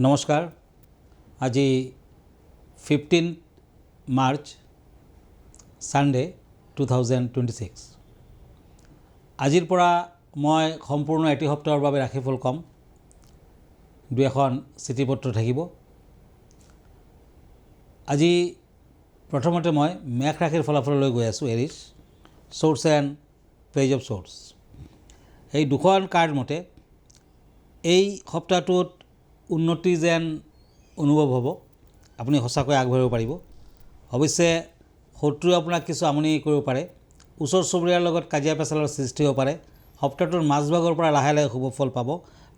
নমস্কাৰ। আজি 15 March Sunday 2026। আজিৰ পৰা মই সম্পূৰ্ণ এটি সপ্তাহৰ বাবে ৰাশিফল ক'ম। দুই এখন চিঠিপত্ৰ থাকিব। আজি প্ৰথমতে মই মেষ ৰাশিৰ ফলাফললৈ গৈ আছোঁ। Aries, source and page of source. এই দুখন কাৰ্ড মতে এই সপ্তাহটোত উন্নতি যেন অনুভৱ হ'ব। আপুনি সঁচাকৈ আগবাঢ়িব পাৰিব। অৱশ্যে শত্ৰুৱে আপোনাক কিছু আমনি কৰিব পাৰে। ওচৰ চুবুৰীয়াৰ লগত কাজিয়া পেচালৰ সৃষ্টি হ'ব পাৰে। সপ্তাহটোৰ মাজভাগৰ পৰা লাহে লাহে শুভ ফল পাব।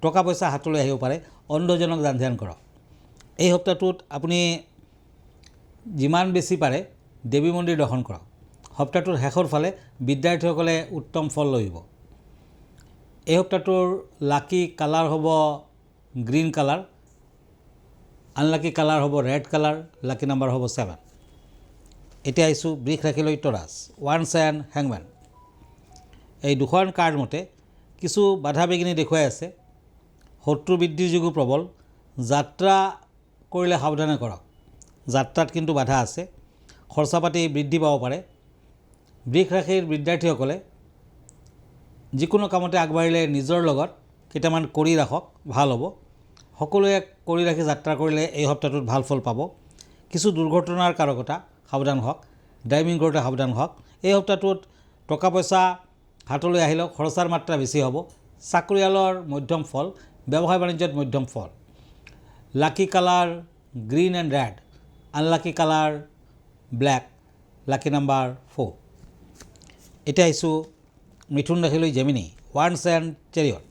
টকা পইচা হাতলৈ আহিব পাৰে। অন্ধজনক দান ধ্যান কৰক। এই সপ্তাহটোত আপুনি যিমান বেছি পাৰে দেৱী মন্দিৰ দৰ্শন কৰক। সপ্তাহটোৰ শেষৰ ফালে বিদ্যাৰ্থীসকলে উত্তম ফল লভিব। এই সপ্তাহটোৰ লাকি কালাৰ হ'ব গ্ৰীণ কালাৰ, আনলাকি কালাৰ হ'ব ৰেড কালাৰ, লাকি নাম্বাৰ হ'ব 7। এতিয়া আহিছোঁ বৃষ ৰাশিলৈ। টৰাছ, ওৱান্স এণ্ড হেংমেন। এই দুখন কাৰ্ড মতে কিছু বাধা বিঘিনি দেখুৱাই আছে। শত্ৰু বৃদ্ধিৰ যুগো প্ৰবল। যাত্ৰা কৰিলে সাৱধানে কৰক। যাত্ৰাত কিন্তু বাধা আছে। খৰচা পাতি বৃদ্ধি পাব পাৰে। বৃষ ৰাশিৰ বিদ্যাৰ্থীসকলে যিকোনো কামতে আগবাঢ়িলে নিজৰ লগত কেইটামান কৰি ৰাখক, ভাল হ'ব। সকলোৱে কৰি ৰাখি যাত্ৰা কৰিলে এই সপ্তাহটোত ভাল ফল পাব। কিছু দুৰ্ঘটনাৰ কাৰকতা, সাৱধান হওক। ড্ৰাইভিং কৰোঁতে সাৱধান হওক। এই সপ্তাহটোত টকা পইচা হাতলৈ আহিলেও খৰচাৰ মাত্ৰা বেছি হ'ব। চাকৰিয়ালৰ মধ্যম ফল, ব্যৱসায় বাণিজ্যত মধ্যম ফল। Lucky colour green and red, unlucky colour black, lucky number 4। এতিয়া আহিছোঁ মিথুন ৰাশিলৈ। জেমিনি, ওৱান্স এণ্ড চেৰিয়ট।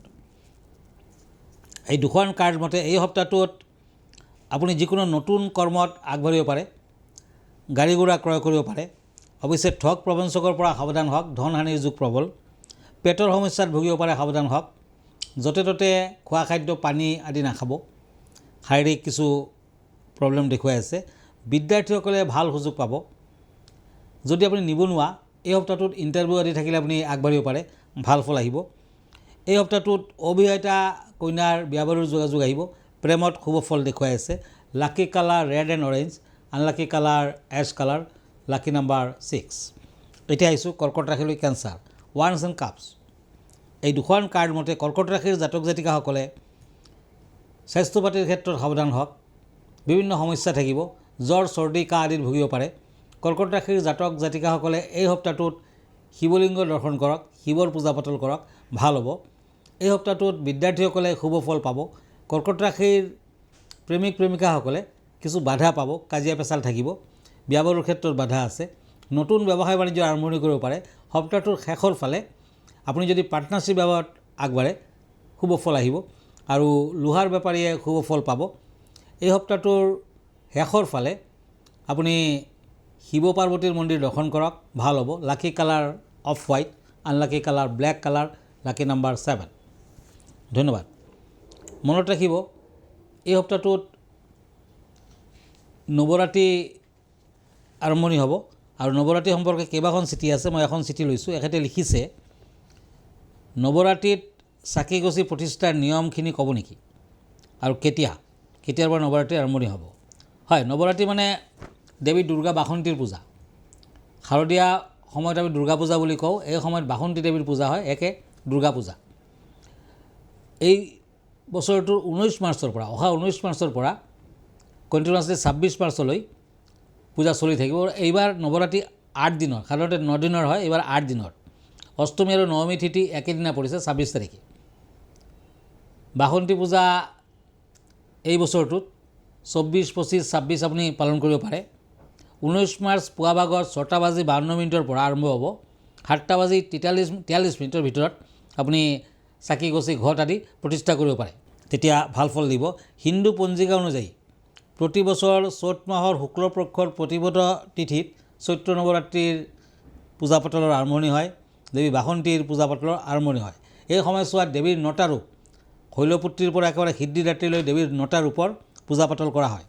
এই দুখন কাৰ্ড মতে এই সপ্তাহটোত আপুনি যিকোনো নতুন কৰ্মত আগবাঢ়িব পাৰে। গাড়ী ঘোঁৰা ক্ৰয় কৰিব পাৰে। অৱশ্যে ঠগ প্ৰবঞ্চকৰ পৰা সাৱধান হওক। ধন হানিৰ যুগ প্ৰবল। পেটৰ সমস্যাত ভুগিব পাৰে, সাৱধান হওক। য'তে ত'তে খোৱা খাদ্য, পানী আদি নাখাব। শাৰীৰিক কিছু প্ৰব্লেম দেখুৱাই আছে। বিদ্যাৰ্থীসকলে ভাল সুযোগ পাব। যদি আপুনি নিবনুৱা, এই সপ্তাহটোত ইণ্টাৰভিউ আদি থাকিলে আপুনি আগবাঢ়িব পাৰে, ভাল ফল আহিব। এই সপ্তাহটোত অবিবাহিতা কন্যাৰ বিয়া বাৰুৰ যোগাযোগ আহিব। প্ৰেমত শুভ ফল দেখুৱাই আছে। Lucky colour red and orange, unlucky colour ash colour, lucky number 6। এতিয়া আহিছোঁ কৰ্কট ৰাশিলৈ। কেঞ্চাৰ, ওৱান্স এণ্ড কাপছ। এই দুখন কাৰ্ড মতে কৰ্কট ৰাশিৰ জাতক জাতিকাসকলে স্বাস্থ্য পাতিৰ ক্ষেত্ৰত সাৱধান হওক। বিভিন্ন সমস্যা থাকিব। জ্বৰ, চৰ্দি, কাহ আদিত ভুগিব পাৰে। কৰ্কট ৰাশিৰ জাতক জাতিকাসকলে এই সপ্তাহটোত শিৱলিংগ দৰ্শন কৰক, শিৱৰ পূজা পাতল কৰক, ভাল হ'ব। এই সপ্তাহটোত বিদ্যাৰ্থীসকলে শুভ ফল পাব। কৰ্কট ৰাশিৰ প্ৰেমিক প্ৰেমিকাসকলে কিছু বাধা পাব। কাজিয়া পেচাল থাকিব। বিয়া বাৰুৰ ক্ষেত্ৰত বাধা আছে। নতুন ব্যৱসায় বাণিজ্য আৰম্ভণি কৰিব পাৰে। সপ্তাহটোৰ শেষৰ ফালে আপুনি যদি পাৰ্টনাৰশ্বিপ ব্যৱসায়ত আগবাঢ়ে, শুভ ফল আহিব। আৰু লোহাৰ বেপাৰীয়ে শুভ ফল পাব। এই সপ্তাহটোৰ শেষৰ ফালে আপুনি শিৱ পাৰ্বতীৰ মন্দিৰ দৰ্শন কৰক, ভাল হ'ব। Lucky colour off white, unlucky colour black colour, lucky number 7। ধন্যবাদ। মনত ৰাখিব, এই সপ্তাহটোত নৱৰাত্ৰি আৰম্ভণি হ'ব। আৰু নৱৰাত্ৰি সম্পৰ্কে কেইবাখন চিঠি আছে, মই এখন চিঠি লৈছোঁ। এখেতে লিখিছে, নৱৰাত্ৰিত চাকি গছি প্ৰতিষ্ঠাৰ নিয়মখিনি ক'ব নেকি, আৰু কেতিয়াৰ পৰা নৱৰাত্ৰি আৰম্ভণি হ'ব? হয়, নৱৰাত্ৰি মানে দেৱী দুৰ্গা বাসন্তীৰ পূজা। শাৰদীয়া সময়ত আমি দুৰ্গা পূজা বুলি কওঁ। এই সময়ত বাসন্তী দেৱীৰ পূজা হয়, একে দুৰ্গা পূজা। এই বছৰটোৰ 19 মাৰ্চৰ পৰা, অহা 19 মাৰ্চৰ পৰা কণ্টিনিউৱাছলি 26 মাৰ্চলৈ পূজা চলি থাকিব। এইবাৰ নৱৰাত্ৰি 8 দিনৰ, সাধাৰণতে 9 দিনৰ হয়, এইবাৰ 8 দিনৰ। অষ্টমী আৰু নৱমী তিথি একেদিনা পৰিছে, 26 তাৰিখে। বাসন্তী পূজা এই বছৰটোত 24, 25, 26 আপুনি পালন কৰিব পাৰে। 19 মাৰ্চ পুৱা ভাগত 6:52 পৰা আৰম্ভ হ'ব। 7:43 মিনিটৰ ভিতৰত আপুনি চাকি গছি ঘট আদি প্ৰতিষ্ঠা কৰিব পাৰে। তেতিয়া ভাল ফল দিব। হিন্দু পঞ্জিকা অনুযায়ী প্ৰতি বছৰ চ'ত মাহৰ শুক্লপক্ষৰ প্ৰতিপদ তিথিত চৈত্ৰ নৱৰাত্ৰিৰ পূজা পাতলৰ আৰম্ভণি হয়। দেৱী বাসন্তীৰ পূজা পাতলৰ আৰম্ভণি হয়। এই সময়ছোৱাত দেৱীৰ 9টা ৰূপ, শৈলপুত্ৰীৰ পৰা একেবাৰে সিদ্ধিদাত্ৰীলৈ দেৱীৰ 9টা ৰূপৰ পূজা পাতল কৰা হয়।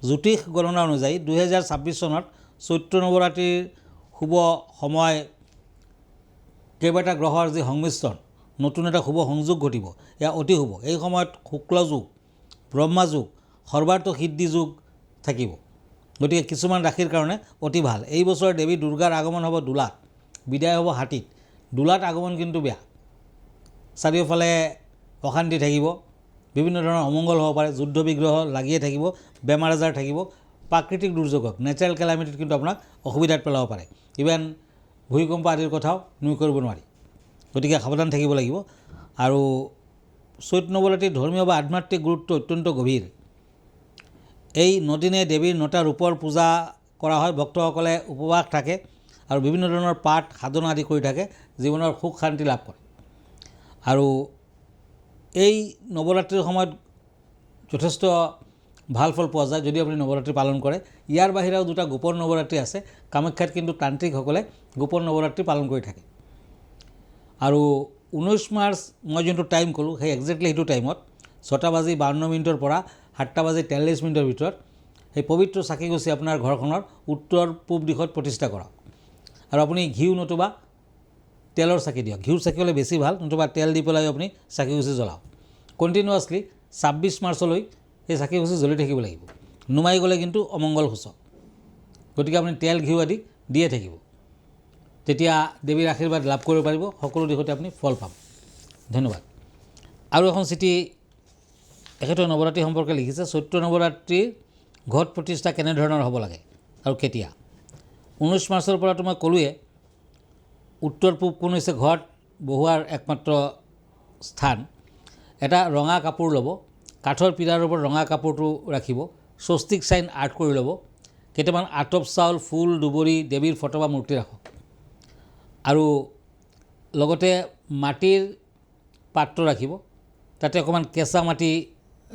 জ্যোতিষ গণনা অনুযায়ী 2026 চনত চৈত্ৰ নৱৰাত্ৰিৰ শুভ সময়, কেইবাটা গ্ৰহৰ যি সংমিশ্ৰণ, নতুন এটা শুভ সংযোগ ঘটিব, এয়া অতি শুভ। এই সময়ত শুক্ল যুগ ব্ৰহ্মাযোগ, সৰ্বাৰ্থ সিদ্ধি যোগ থাকিব। গতিকে কিছুমান ৰাশিৰ কাৰণে অতি ভাল। এই বছৰ দেৱী দুৰ্গাৰ আগমন হ'ব দুলাত, বিদায় হ'ব হাতীত। দুলাত আগমন কিন্তু বেয়া, চাৰিওফালে অশান্তি থাকিব, বিভিন্ন ধৰণৰ অমংগল হ'ব পাৰে, যুদ্ধ বিগ্ৰহ লাগিয়ে থাকিব, বেমাৰ আজাৰ থাকিব, প্ৰাকৃতিক দুৰ্যোগক নেচাৰেল কেলামিটিত কিন্তু আপোনাক অসুবিধাত পেলাব পাৰে। ইভেন ভূমিকম্প আদিৰ কথাও নুই কৰিব নোৱাৰি। গতিকে সাৱধান থাকিব লাগিব। আৰু চৈত্ৰ নৱৰাত্ৰিৰ ধৰ্মীয় বা আধ্যাত্মিক গুৰুত্ব অত্যন্ত গভীৰ। এই 9 দিনে দেৱীৰ 9টা ৰূপৰ পূজা কৰা হয়। ভক্তসকলে উপবাস থাকে আৰু বিভিন্ন ধৰণৰ পাঠ সাধনা আদি কৰি থাকে, জীৱনৰ সুখ শান্তি লাভ কৰে। আৰু এই নৱৰাত্ৰিৰ সময়ত যথেষ্ট ভাল ফল পোৱা যায় যদি আপুনি নৱৰাত্ৰি পালন কৰে। ইয়াৰ বাহিৰেও 2টা গোপন নৱৰাত্ৰি আছে। কামাখ্যাত কিন্তু তান্ত্ৰিকসকলে গোপন নৱৰাত্ৰি পালন কৰি থাকে। আৰু 19 মাৰ্চ মই যোনটো টাইম ক'লোঁ, সেই একজেক্টলি সেইটো টাইমত 6:52 পৰা 7:43 ভিতৰত সেই পবিত্ৰ চাকিগছি আপোনাৰ ঘৰখনৰ উত্তৰ পূব দিশত প্ৰতিষ্ঠা কৰক। আৰু আপুনি ঘিউ নতুবা তেলৰ চাকি দিয়ক। ঘিউৰ চাকি হ'লে বেছি ভাল, নতুবা তেল দি পেলাই আপুনি চাকিগছি জ্বলাওক। কণ্টিনিউৱাছলি 26 মাৰ্চলৈ সেই চাকিগছি জ্বলি থাকিব লাগিব। নুমাই গ'লে কিন্তু অমংগল সূচক। গতিকে আপুনি তেল ঘিউ আদি দিয়ে থাকিব, তেতিয়া দেৱীৰ আশীৰ্বাদ লাভ কৰিব পাৰিব, সকলো দিশতে আপুনি ফল পাব। ধন্যবাদ। আৰু এখন চিঠি এখেতৰ নৱৰাত্ৰি সম্পৰ্কে লিখিছে। চৈত্ৰ নৱৰাত্ৰিৰ ঘট প্ৰতিষ্ঠা কেনেধৰণৰ হ'ব লাগে আৰু কেতিয়া? 19 মাৰ্চৰ পৰাতো মই ক'লোৱে, উত্তৰ পূব কোণ হৈছে ঘট বহুৱাৰ একমাত্ৰ স্থান। এটা ৰঙা কাপোৰ ল'ব, কাঠৰ পীৰাৰ ওপৰত ৰঙা কাপোৰটো ৰাখিব, স্বস্তিক চাইন আৰ্ট কৰি ল'ব, কেইটামান আতপ চাউল, ফুল, দুবৰি, দেৱীৰ ফটো বা মূৰ্তি ৰাখক। আৰু লগতে মাটিৰ পাত্ৰ ৰাখিব, তাতে অকণমান কেঁচা মাটি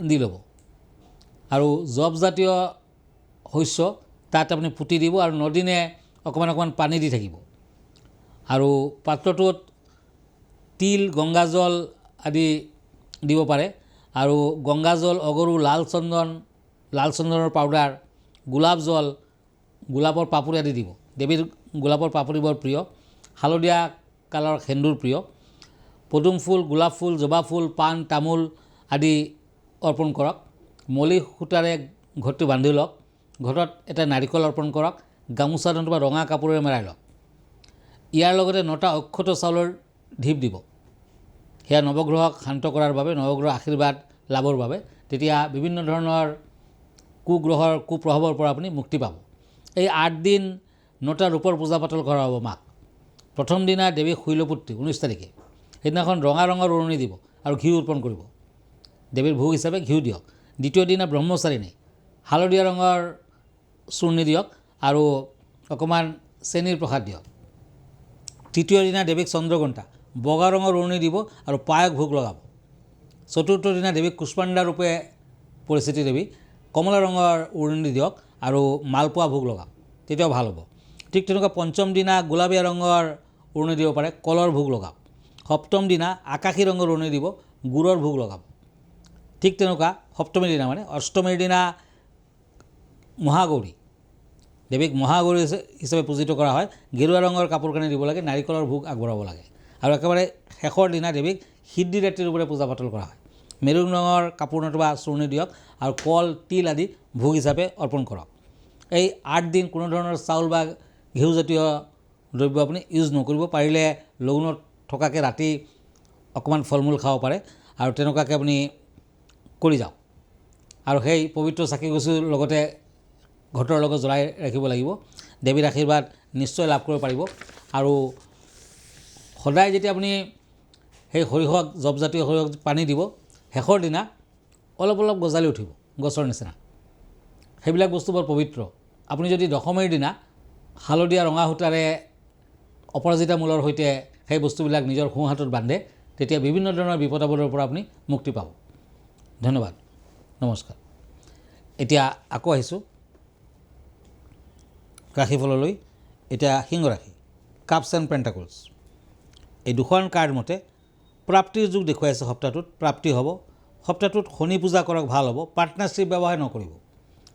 দি ল'ব। আৰু জবজাতীয় শস্য তাত আপুনি পুতি দিব আৰু 9 দিনে অকণমান পানী দি থাকিব। আৰু পাত্ৰটোত তিল, গংগাজল আদি দিব পাৰে। আৰু গংগাজল, অগৰু, লাল চন্দনৰ পাউডাৰ, গোলাপ জল, গোলাপৰ পাপৰি আদি দিব। দেৱীৰ গোলাপৰ পাপৰি বৰ প্ৰিয়। হালধীয়া কালাৰৰ সেন্দুৰ প্ৰিয়। পদুম ফুল, গোলাপ ফুল, জবা ফুল, পাণ, তামোল আদি অৰ্পণ কৰক। মলি সূতাৰে ঘৰটো বান্ধি লওক। ঘৰত এটা নাৰিকল অৰ্পণ কৰক। গামোচা নতুবা ৰঙা কাপোৰেৰে মেৰাই লওক। ইয়াৰ লগতে 9টা অক্ষত চাউলৰ ঢিপ দিব। সেয়া নৱগ্ৰহক শান্ত কৰাৰ বাবে, নৱগ্ৰহৰ আশীৰ্বাদ লাভৰ বাবে। তেতিয়া বিভিন্ন ধৰণৰ কুগ্ৰহৰ কুপ্ৰভাৱৰ পৰা আপুনি মুক্তি পাব। এই 8 দিন 9টা ৰূপৰ পূজা পাতল কৰা হ'ব মাক। প্ৰথম দিনা দেৱীক শৈলপুত্ৰী 19 তাৰিখে, সেইদিনাখন ৰঙা ৰঙৰ উৰণি দিব আৰু ঘিউ অৰ্পণ কৰিব। দেৱীৰ ভোগ হিচাপে ঘিউ দিয়ক। দ্বিতীয় দিনা ব্ৰহ্মচাৰিণী, হালধীয়া ৰঙৰ চূৰ্ণি দিয়ক আৰু অকণমান চেনিৰ প্ৰসাদ দিয়ক। তৃতীয় দিনা দেৱীক চন্দ্ৰঘণ্টা, বগা ৰঙৰ উৰণি দিব আৰু পায়স ভোগ লগাব। চতুৰ্থ দিনা দেৱীক কুষ্মাণ্ডা ৰূপে পৰিচিতি দেৱী, কমলা ৰঙৰ উৰণি দিয়ক আৰু মালপোৱা ভোগ লগাওক, তেতিয়াও ভাল হ'ব। ঠিক তেনেকুৱা পঞ্চম দিনা গোলাপীয়া ৰঙৰ উৰণি দিব পাৰে, কলৰ ভোগ লগাওক। সপ্তম দিনা আকাশী ৰঙৰ উৰণি দিব, গুড়ৰ ভোগ লগাব। ঠিক তেনেকুৱা সপ্তমীৰ দিনা অষ্টমীৰ দিনা মহাগৌৰী, দেৱীক মহাগৌৰী হিচাপে পূজিত কৰা হয়। গেৰুৱা ৰঙৰ কাপোৰ কানি দিব লাগে, নাৰিকলৰ ভোগ আগবঢ়াব লাগে। আৰু একেবাৰে শেষৰ দিনা দেৱীক সিদ্ধিদাত্ৰী ৰূপে পূজা পাতল কৰা হয়। মেৰুণ ৰঙৰ কাপোৰ নতুবা চূৰ্ণি দিয়ক আৰু কল, তিল আদি ভোগ হিচাপে অৰ্পণ কৰক। এই 8 দিন কোনো ধৰণৰ চাউল বা ঘিউজাতীয় দ্ৰব্য আপুনি ইউজ নকৰিব। পাৰিলে লঘোণত থকাকৈ ৰাতি অকণমান ফল মূল খাব পাৰে আৰু তেনেকুৱাকৈ আপুনি কৰি যাওক। আৰু সেই পবিত্ৰ চাকিগছিৰ লগতে ঘটৰ লগত জ্বলাই ৰাখিব লাগিব। দেৱীৰ আশীৰ্বাদ নিশ্চয় লাভ কৰিব পাৰিব। আৰু সদায় যেতিয়া আপুনি সেই সৰিয়হক, জবজাতীয় সৰিয়হক পানী দিব, শেষৰ দিনা অলপ অলপ গজালি উঠিব গছৰ নিচিনা। সেইবিলাক বস্তু বৰ পবিত্ৰ। আপুনি যদি দশমীৰ দিনা হালধীয়া ৰঙা সূতাৰে অপৰাজিতা মূলৰ সৈতে সেই বস্তুবিলাক নিজৰ সোঁ হাতত বান্ধে, তেতিয়া বিভিন্ন ধৰণৰ বিপদ আপদৰ পৰা আপুনি মুক্তি পাব। ধন্যবাদ, নমস্কাৰ। এতিয়া আকৌ আহিছোঁ ৰাশিফললৈ। এতিয়া সিংহ ৰাশি, কাপছ এণ্ড পেণ্টাকলছ। এই দুখন কাৰ্ড মতে প্ৰাপ্তিৰ যুগ দেখুৱাইছে। সপ্তাহটোত প্ৰাপ্তি হ'ব। সপ্তাহটোত শনি পূজা কৰক, ভাল হ'ব। পাৰ্টনাৰশ্বিপ ব্যৱসায় নকৰিব,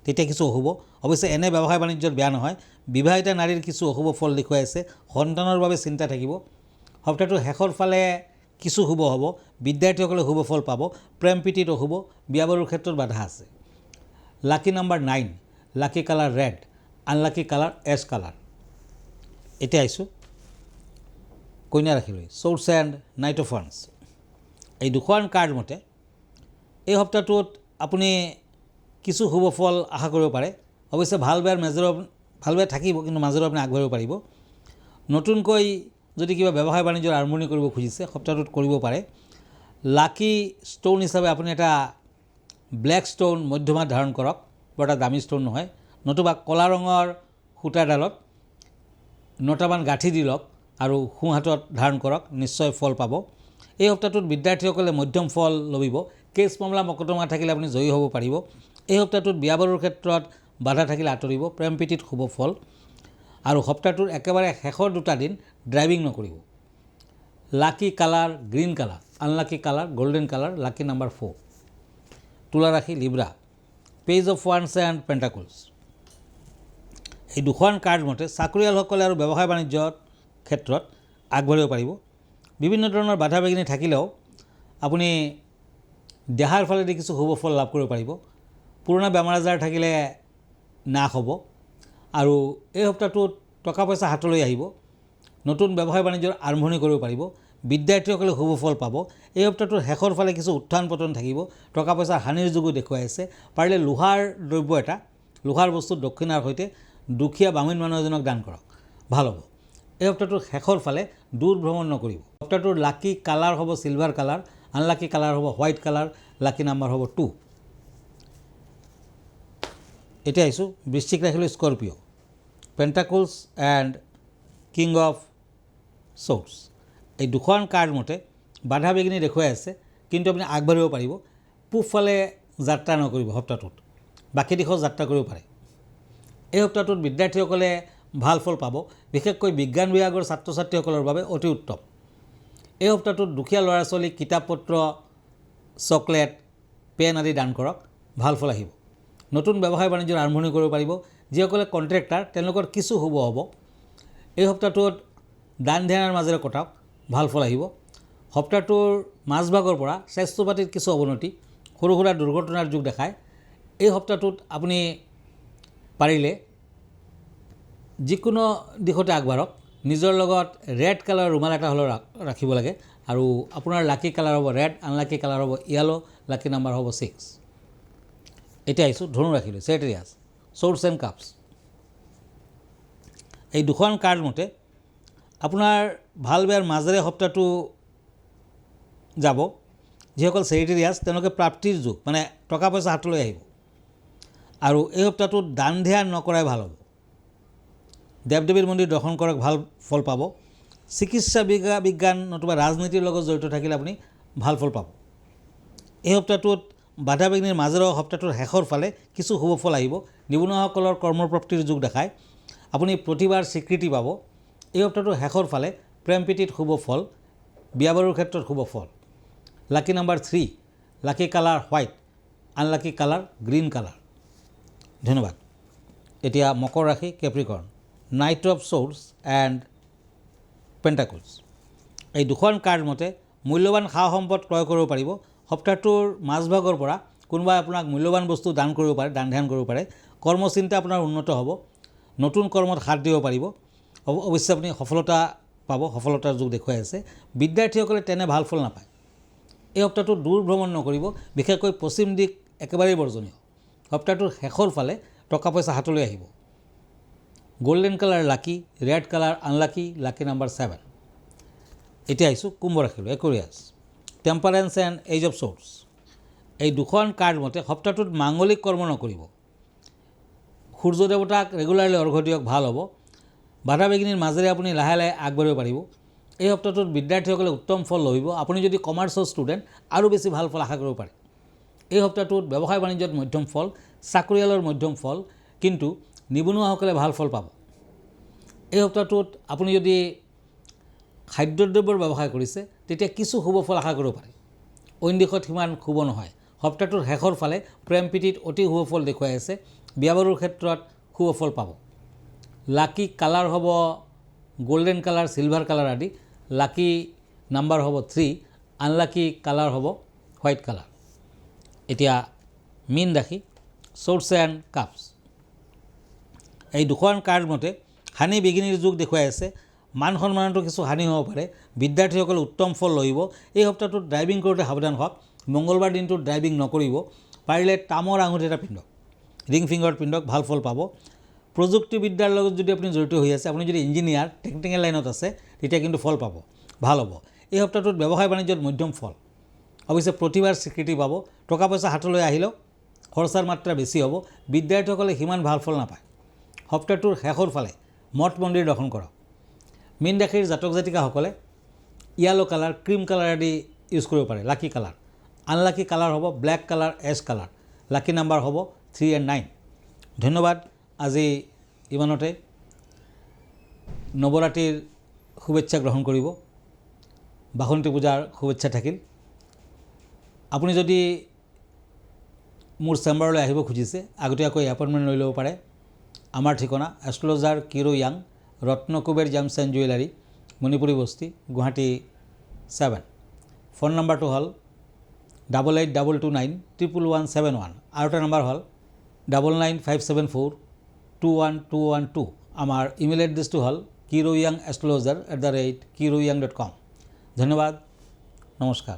তেতিয়া কিছু অশুভ। অৱশ্যে এনে ব্যৱসায় বাণিজ্যত বেয়া নহয়। বিবাহিতা নাৰীৰ কিছু অশুভ ফল দেখুৱাইছে। সন্তানৰ বাবে চিন্তা থাকিব। সপ্তাহটোৰ শেষৰ ফালে কিছু শুভ হ'ব, বিদ্যাৰ্থীসকলে শুভ ফল পাব, প্ৰেম প্ৰীতিত অশুভ, বিয়া বাৰুৰ ক্ষেত্ৰত বাধা আছে। Lucky number 9, lucky colour red, unlucky colour ash colour. এতিয়া আহিছোঁ কন্যা ৰাশিলৈ, চ'ৰ্চ এণ্ড নাইট অফ ওৱান্স। এই দুখন কাৰ্ড মতে এই সপ্তাহটোত আপুনি কিছু শুভ ফল আশা কৰিব পাৰে। অৱশ্যে ভাল বেয়া থাকিব, কিন্তু মাজেৰে আপুনি আগবাঢ়িব পাৰিব। নতুনকৈ যদি কিবা ব্যৱসায় বাণিজ্যৰ আৰম্ভণি কৰিব খুজিছে সপ্তাহটোত কৰিব পাৰে। লাকি ষ্ট'ন হিচাপে আপুনি এটা ব্লেক ষ্ট'ন মধ্যমাত ধাৰণ কৰক, বৰ এটা দামী ষ্ট'ন নহয়, নতুবা ক'লা ৰঙৰ সূতাডালত 9টামান গাঁঠি দি লওক আৰু সোঁ হাতত ধাৰণ কৰক, নিশ্চয় ফল পাব। এই সপ্তাহটোত বিদ্যাৰ্থীসকলে মধ্যম ফল লভিব। কেছ মামলা মকদ্দমা থাকিলে আপুনি জয়ী হ'ব পাৰিব। এই সপ্তাহটোত বিয়া বাৰুৰ ক্ষেত্ৰত বাধা থাকিলে আঁতৰিব, প্ৰেম প্ৰীতিত শুভ ফল। আৰু সপ্তাহটোৰ একেবাৰে শেষৰ 2টা দিন ড্ৰাইভিং নকৰিব। Lucky colour green colour, unlucky colour golden colour, lucky number 4। তুলা ৰাশি লিব্ৰা, পেজ অফ ওৱান্স এণ্ড পেণ্টাকলছ। এই দুখন কাৰ্ড মতে চাকৰিয়ালসকলে আৰু ব্যৱসায় বাণিজ্যৰ ক্ষেত্ৰত আগবাঢ়িব পাৰিব। বিভিন্ন ধৰণৰ বাধা বিঘিনি থাকিলেও আপুনি দেহাৰ ফালেদি কিছু শুভ ফল লাভ কৰিব পাৰিব। পুৰণা বেমাৰ আজাৰ থাকিলে নাশ হ'ব। আৰু এই সপ্তাহটোত টকা পইচা হাতলৈ আহিব। নতুন ব্যৱসায় বাণিজ্যৰ আৰম্ভণি কৰিব পাৰিব। বিদ্যাৰ্থীসকলে শুভ ফল পাব। এই সপ্তাহটোৰ শেষৰ ফালে কিছু উত্থান পতন থাকিব। টকা পইচাৰ হানিৰ যোগো দেখুৱাই আছে। পাৰিলে লোহাৰ দ্ৰব্য এটা, লোহাৰ বস্তু দক্ষিণাৰ সৈতে দুখীয়া বামুণ মানুহ এজনক দান কৰক, ভাল হ'ব। এই সপ্তাহটোৰ শেষৰ ফালে দূৰ ভ্ৰমণ নকৰিব। সপ্তাহটোৰ লাকি কালাৰ হ'ব চিলভাৰ কালাৰ, আনলাকি কালাৰ হ'ব হোৱাইট কালাৰ, লাকি নাম্বাৰ হ'ব 2। এতিয়া আহিছোঁ বৃশ্চিক ৰাশিলৈ, Scorpio, pentacles and king of swords. এই দুখন কাৰ্ড মতে বাধা বিঘিনি দেখুৱাই আছে, কিন্তু আপুনি আগবাঢ়িব পাৰিব। পূবফালে যাত্ৰা নকৰিব সপ্তাহটোত, বাকী দিশত যাত্ৰা কৰিব পাৰে। এই সপ্তাহটোত বিদ্যাৰ্থীসকলে ভাল ফল পাব, বিশেষকৈ বিজ্ঞান বিভাগৰ ছাত্ৰ ছাত্ৰীসকলৰ বাবে অতি উত্তম। এই সপ্তাহটোত দুখীয়া ল'ৰা ছোৱালীক কিতাপ পত্ৰ, চকলেট, পেন আদি দান কৰক, ভাল ফল আহিব। নতুন ব্যৱসায় বাণিজ্যৰ আৰম্ভণি কৰিব পাৰিব। যিসকলে কণ্ট্ৰেক্টাৰ তেওঁলোকৰ কিছু শুভ হ'ব। এই সপ্তাহটোত দান ধ্যানৰ মাজেৰে কটাওক, ভাল ফল আহিব। সপ্তাহটোৰ মাজভাগৰ পৰা স্বাস্থ্য পাতিত কিছু অৱনতি, সৰু সুৰা দুৰ্ঘটনাৰ যোগ দেখায়। এই সপ্তাহটোত আপুনি পাৰিলে যিকোনো দিশতে আগবাঢ়ক। নিজৰ লগত ৰেড কালাৰ ৰুমাল এটা হ'লেও ৰাখিব লাগে। আৰু আপোনাৰ লাকি কালাৰ হ'ব ৰেড, আনলাকি কালাৰ হ'ব য়েলো, লাকি নাম্বাৰ হ'ব 6। এতিয়া আহিছোঁ ধনু ৰাশিলৈ, চেক্ৰেটাৰিয়াছ, শ্বৰ্টছ এণ্ড কাপছ। এই দুখন কাৰ্ড মতে আপোনাৰ ভাল বেয়াৰ মাজেৰে সপ্তাহটো যাব। যিসকল চেক্ৰেটাৰিয়াছ তেওঁলোকে প্ৰাপ্তিৰ যুগ, মানে টকা পইচা হাতলৈ আহিব। আৰু এই সপ্তাহটোত দান ধ্যান নকৰাই ভাল হ'ব। দেৱ দেৱীৰ মন্দিৰ দৰ্শন কৰক, ভাল ফল পাব। চিকিৎসা বিজ্ঞান নতুবা ৰাজনীতিৰ লগত জড়িত থাকিলে আপুনি ভাল ফল পাব। এই সপ্তাহটোত বাধা বিঘিনিৰ মাজেৰেও সপ্তাহটোৰ শেষৰ ফালে কিছু শুভ ফল আহিব। নিবনুৱাসকলৰ কৰ্মপ্ৰাপ্তিৰ যুগ দেখায়। আপুনি প্ৰতিভাৰ স্বীকৃতি পাব। এই সপ্তাহটোৰ শেষৰ ফালে প্ৰেম প্ৰীতিত শুভ ফল, বিয়া বাৰুৰ ক্ষেত্ৰত শুভ ফল। Lucky number 3, lucky colour white, unlucky colour green colour. ধন্যবাদ। এতিয়া মকৰ ৰাশি, Capricorn, knight of swords and pentacles. এই দুখন কাৰ্ড মতে মূল্যৱান সা সম্পদ ক্ৰয় কৰিব পাৰিব। সপ্তাহটোৰ মাজভাগৰ পৰা কোনোবাই আপোনাক মূল্যৱান বস্তু দান কৰিব পাৰে, দান ধ্যান কৰিব পাৰে। কৰ্মচিন্তা আপোনাৰ উন্নত হ'ব। নতুন কৰ্মত হাত দিব পাৰিব। অৱশ্যে আপুনি সফলতা পাব, সফলতাৰ যুগ দেখুৱাই আছে। বিদ্যাৰ্থীসকলে তেনে ভাল ফল নাপায়। এই সপ্তাহটোত দূৰ ভ্ৰমণ নকৰিব, বিশেষকৈ পশ্চিম দিশ একেবাৰেই বৰ্জনীয়। সপ্তাহটোৰ শেষৰ ফালে টকা পইচা হাতলৈ আহিব। গোল্ডেন কালাৰ লাকি, ৰেড কালাৰ আনলাকি, লাকি নাম্বাৰ 7। এতিয়া আহিছোঁ কুম্ভ ৰাশিলৈ, একুৰিয়াছ, টেম্পাৰেন্স এণ্ড এজ অফ শ্বৰ্টছ। এই দুখন কাৰ্ড মতে সপ্তাহটোত মাংগলিক কৰ্ম নকৰিব। সূৰ্য দেৱতাক ৰেগুলাৰলি অৰ্ঘ্য দিয়ক, ভাল হ'ব। বাধা বিঘিনিৰ মাজেৰে আপুনি লাহে লাহে আগবাঢ়িব পাৰিব। এই সপ্তাহটোত বিদ্যাৰ্থীসকলে উত্তম ফল লভিব। আপুনি যদি কমাৰ্চৰ ষ্টুডেণ্ট আৰু বেছি ভাল ফল আশা কৰিব পাৰে। এই সপ্তাহটোত ব্যৱসায় বাণিজ্যত মধ্যম ফল, চাকৰিয়ালৰ মধ্যম ফল, কিন্তু নিবনুৱাসকলে ভাল ফল পাব। এই সপ্তাহটোত আপুনি যদি খাদ্যদ্ৰব্যৰ ব্যৱসায় কৰিছে তেতিয়া কিছু শুভ ফল আশা কৰিব পাৰে। অইন দিশত সিমান শুভ নহয়। সপ্তাহটোৰ শেষৰ ফালে প্ৰেম প্ৰীতিত অতি শুভ ফল দেখুৱাই আছে। বিয়া বাৰুৰ ক্ষেত্ৰত শুভ ফল পাব। লাকি কালাৰ হ'ব গোল্ডেন কালাৰ, চিলভাৰ কালাৰ আদি। লাকি নাম্বাৰ হ'ব 3, আনলাকি কালাৰ হ'ব হোৱাইট কালাৰ। এতিয়া মীন ৰাশি ছৰ্ডছ এণ্ড কাপছ, এই দুখন কাৰ্ড মতে হানি বিঘিনিৰ যুগ দেখুৱাই আছে। মান সন্মানতো কিছু হানি হ'ব পাৰে। বিদ্যাৰ্থীসকলে উত্তম ফল লহিব। এই সপ্তাহটোত ড্ৰাইভিং কৰোঁতে সাৱধান হওক। মংগলবাৰ দিনটোত ড্ৰাইভিং নকৰিব। পাৰিলে তামৰ আঙুঠি এটা পিন্ধক, ৰিং ফিংগাৰত পিন্ধক, ভাল ফল পাব। প্ৰযুক্তিবিদ্যাৰ লগত যদি আপুনি জড়িত হৈ আছে, আপুনি যদি ইঞ্জিনিয়াৰ টেকনিকেল লাইনত আছে, তেতিয়া কিন্তু ফল পাব, ভাল হ'ব। এই সপ্তাহটোত ব্যৱসায় বাণিজ্যত মধ্যম ফল। অৱশ্যে প্ৰতিভাৰ স্বীকৃতি পাব। টকা পইচা হাতলৈ আহিলেও খৰচাৰ মাত্ৰা বেছি হ'ব। বিদ্যাৰ্থীসকলে সিমান ভাল ফল নাপায়। সপ্তাহটোৰ শেষৰ ফালে মঠ মন্দিৰ দৰ্শন কৰক। মীন ৰাশিৰ জাতক জাতিকাসকলে য়েলো কালাৰ, ক্ৰীম কালাৰ আদি ইউজ কৰিব পাৰে। লাকি কালাৰ। আনলাকি কালাৰ হ'ব black colour, ash colour. Lucky number হ'ব 3 and 9। ধন্যবাদ। আজি ইমানতে। নৱৰাত্ৰিৰ শুভেচ্ছা গ্ৰহণ কৰিব। বাসন্তী পূজাৰ শুভেচ্ছা থাকিল। আপুনি যদি মোৰ চেম্বাৰলৈ আহিব খুজিছে, আগতীয়াকৈ এপইণ্টমেণ্ট লৈ ল'ব পাৰে। আমাৰ ঠিকনা এষ্ট্ৰলজাৰ কিৰো য়াং, Ratnakuber gems and jewellery, Manipuri Basti, Guwahati 7। Phone নম্বৰটো হ'ল 8822911171। আৰু এটা নম্বৰ হ'ল 9957421212। আমাৰ ইমেইল এড্ৰেছটো হ'ল kiroyangastrologer@kiroyang.com। ধন্যবাদ, নমস্কাৰ।